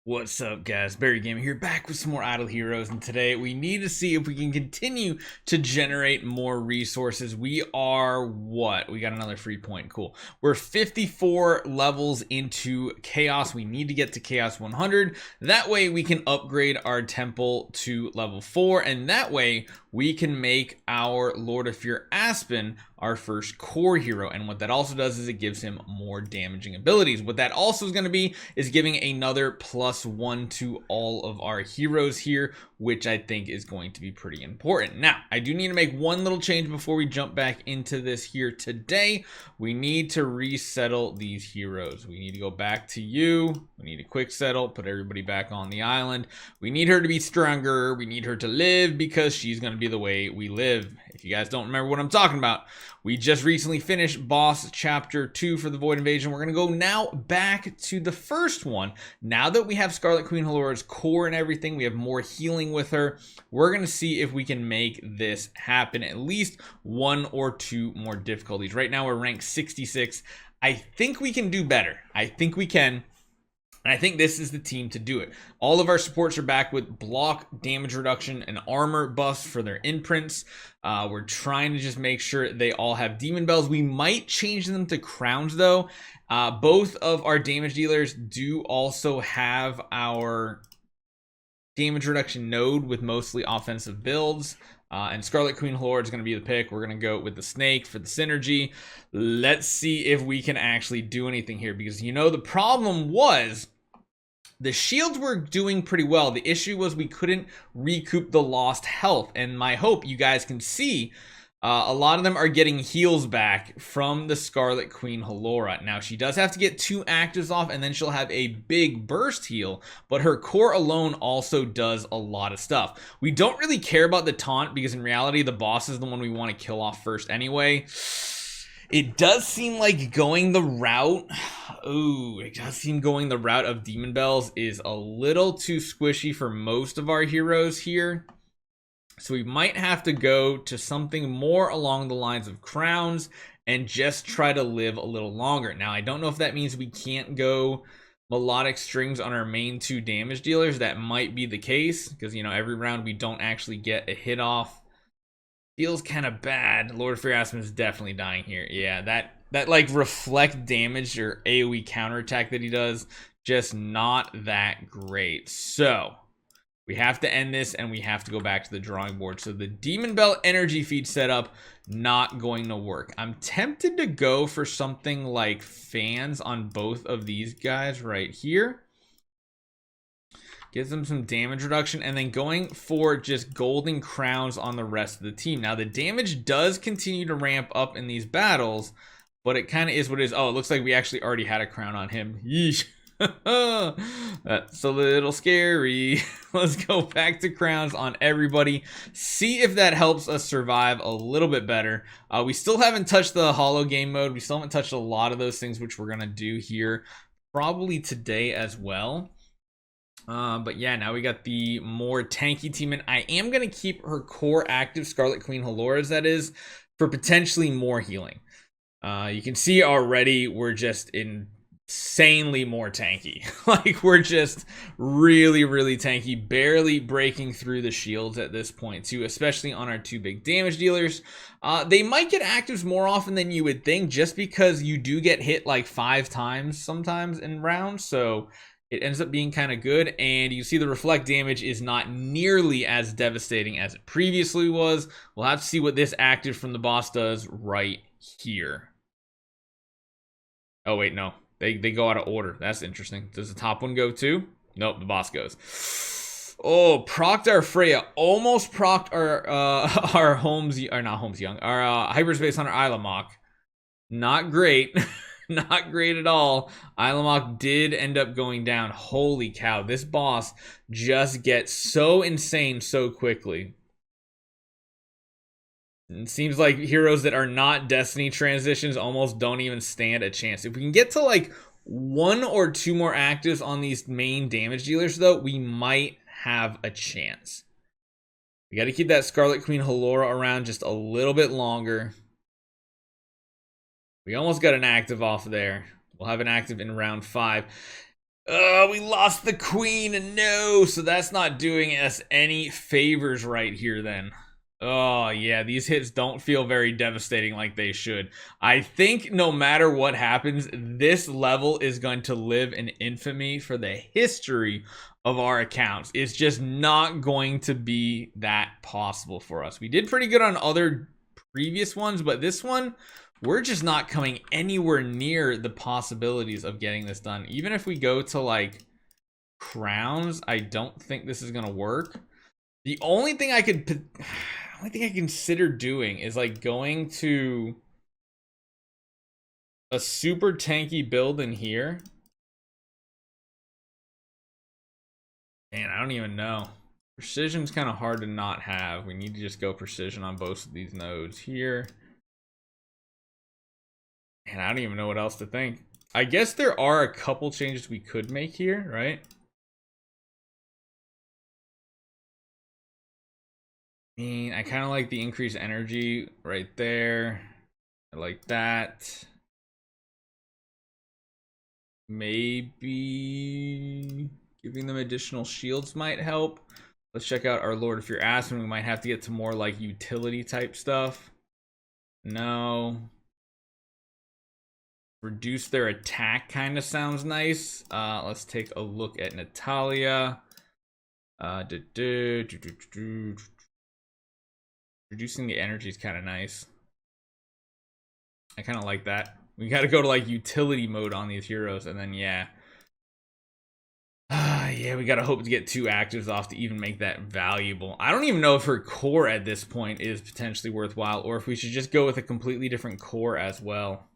What's up, guys? Barry Gamer here, back with some more Idle Heroes, and today we need to see if we can continue to generate more resources. We are what? We got another free point. Cool. We're 54 levels into Chaos. We need to get to Chaos 100. That way we can upgrade our temple to level 4, and that way we can make our Lord of Fear Aspen our first core hero. And what that also does is it gives him more damaging abilities. What that also is going to be is giving another +1 to all of our heroes here, which I think is going to be pretty important. Now, I do need to make one little change before we jump back into this here today. We need to resettle these heroes. We need to go back to you. We need a quick settle, put everybody back on the island. We need her to be stronger. We need her to live because she's going to be the way we live. If you guys don't remember what I'm talking about, we just recently finished boss chapter 2 for the Void Invasion. We're going to go now back to the first one. Now that we have Scarlet Queen Halora's core and everything, we have more healing with her. We're going to see if we can make this happen. At least 1 or 2 more difficulties. Right now we're ranked 66. I think we can do better. I think we can. And I think this is the team to do it. All of our supports are back with block, damage reduction, and armor buffs for their imprints. We're trying to just make sure they all have demon bells. We might change them to crowns though. Both of our damage dealers do also have our damage reduction node with mostly offensive builds. And Scarlet Queen Halora is going to be the pick. We're going to go with the snake for the synergy. Let's see if we can actually do anything here, because you know the problem was the shields were doing pretty well. The issue was we couldn't recoup the lost health. And my hope, you guys can see, a lot of them are getting heals back from the Scarlet Queen Halora. Now, she does have to get 2 actives off, and then she'll have a big burst heal, but her core alone also does a lot of stuff. We don't really care about the taunt, because in reality, the boss is the one we want to kill off first anyway. It does seem like going the route... Ooh, it does seem going the route of Demon Bells is a little too squishy for most of our heroes here. So we might have to go to something more along the lines of crowns and just try to live a little longer. Now, I don't know if that means we can't go melodic strings on our main 2 damage dealers. That might be the case, because, you know, every round we don't actually get a hit off. Feels kind of bad. Lord of Fear Aspen is definitely dying here. Yeah, that like reflect damage or AoE counterattack that he does, just not that great. So we have to end this, and we have to go back to the drawing board. So the Demon Bell energy feed setup, not going to work. I'm tempted to go for something like fans on both of these guys right here. Gives them some damage reduction, and then going for just golden crowns on the rest of the team. Now, the damage does continue to ramp up in these battles, but it kind of is what it is. Oh, it looks like we actually already had a crown on him. Yeesh. That's a little scary. Let's go back to crowns on everybody. See if that helps us survive a little bit better. We still haven't touched the holo game mode. We still haven't touched a lot of those things, which we're going to do here probably today as well. But yeah, now we got the more tanky team, and I am going to keep her core active, Scarlet Queen Halora's that is, for potentially more healing. You can see already we're just insanely more tanky. Like, we're just really, really tanky, barely breaking through the shields at this point too, especially on our 2 big damage dealers. They might get actives more often than you would think, just because you do get hit like 5 times sometimes in rounds, so it ends up being kind of good. And you see the reflect damage is not nearly as devastating as it previously was. We'll have to see what this active from the boss does right here. Oh wait, no, they go out of order. That's interesting. Does the top one go too? Nope, the boss goes. Oh, procced our Freya. Almost procced our Holmes, or not Holmes Young, our Hyperspace Hunter Ilamok. Not great. Not great at all. Ilamok did end up going down. Holy cow, this boss just gets so insane so quickly. It seems like heroes that are not Destiny transitions almost don't even stand a chance. If we can get to like 1 or 2 more actives on these main damage dealers though, we might have a chance. We got to keep that Scarlet Queen Halora around just a little bit longer. We almost got an active off there. We'll have an active in round 5. Oh, we lost the queen. No, so that's not doing us any favors right here then. Oh, yeah, these hits don't feel very devastating like they should. I think no matter what happens, this level is going to live in infamy for the history of our accounts. It's just not going to be that possible for us. We did pretty good on other previous ones, but this one, we're just not coming anywhere near the possibilities of getting this done. Even if we go to like crowns, I don't think this is gonna work. The only thing I consider doing is like going to a super tanky build in here. Man, I don't even know. Precision's kind of hard to not have. We need to just go precision on both of these nodes here. And I don't even know what else to think. I guess there are a couple changes we could make here, right? I mean, I kind of like the increased energy right there. I like that. Maybe giving them additional shields might help. Let's check out our Lord of Fear Aspen. We might have to get to more like utility type stuff. No. Reduce their attack kind of sounds nice. Let's take a look at Natalia. Reducing the energy is kind of nice. I kind of like that. We got to go to like utility mode on these heroes, and then yeah. Yeah, we got to hope to get 2 actives off to even make that valuable. I don't even know if her core at this point is potentially worthwhile, or if we should just go with a completely different core as well.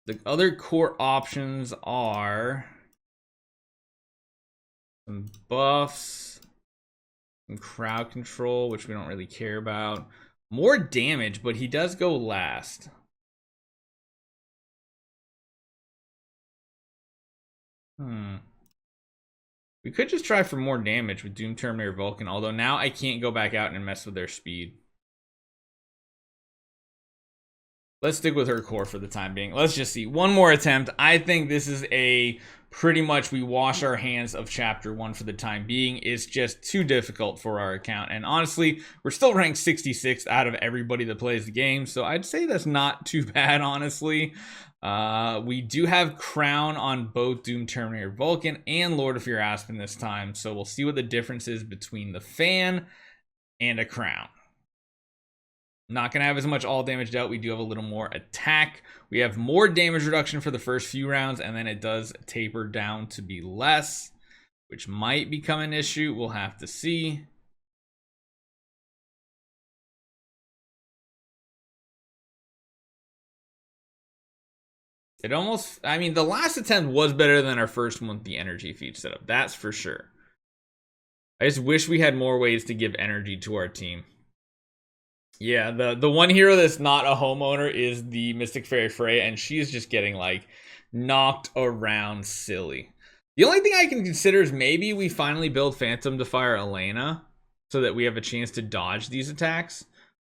The other core options are some buffs, some crowd control, which we don't really care about. More damage, but he does go last. We could just try for more damage with Doom Terminator Vulcan, although now I can't go back out and mess with their speed. Let's stick with her core for the time being. Let's just see. One more attempt. I think this is a pretty much we wash our hands of chapter 1 for the time being. It's just too difficult for our account. And honestly, we're still ranked 66th out of everybody that plays the game. So I'd say that's not too bad, honestly. We do have Crown on both Doom Terminator Vulcan and Lord of Fear Aspen this time. So we'll see what the difference is between the fan and a Crown. Not going to have as much all damage dealt. We do have a little more attack. We have more damage reduction for the first few rounds, and then it does taper down to be less, which might become an issue. We'll have to see. It almost, I mean, the last attempt was better than our first one with the energy feed setup. That's for sure. I just wish we had more ways to give energy to our team. Yeah, the one hero that's not a homeowner is the Mystic Fairy Freya, and she's just getting like knocked around silly. The only thing I can consider is maybe we finally build Phantom to fire Elena so that we have a chance to dodge these attacks.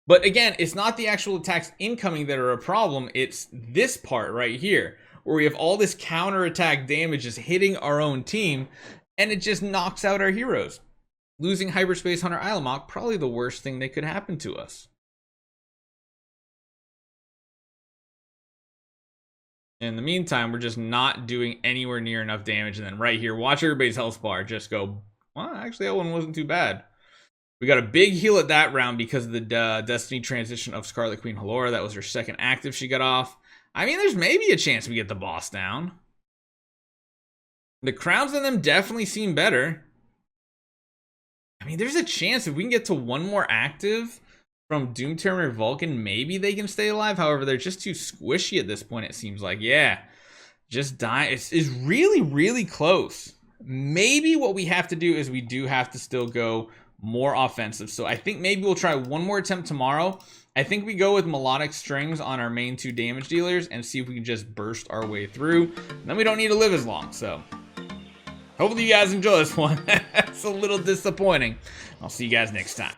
But again, it's not the actual attacks incoming that are a problem. It's this part right here where we have all this counterattack damage just hitting our own team, and it just knocks out our heroes. Losing Hyperspace Hunter Ilamok, probably the worst thing that could happen to us. In the meantime, we're just not doing anywhere near enough damage. And then right here, watch everybody's health bar just go, well, actually, that one wasn't too bad. We got a big heal at that round because of the Destiny transition of Scarlet Queen Halora. That was her second active she got off. I mean, there's maybe a chance we get the boss down. The crowns in them definitely seem better. I mean, there's a chance if we can get to one more active from Doom Terminator Vulcan, maybe they can stay alive. However, they're just too squishy at this point, it seems like. Yeah, just die. It's really, really close. Maybe what we have to do is we do have to still go more offensive. So I think maybe we'll try one more attempt tomorrow. I think we go with Melodic Strings on our main 2 damage dealers and see if we can just burst our way through. And then we don't need to live as long. So hopefully you guys enjoy this one. It's a little disappointing. I'll see you guys next time.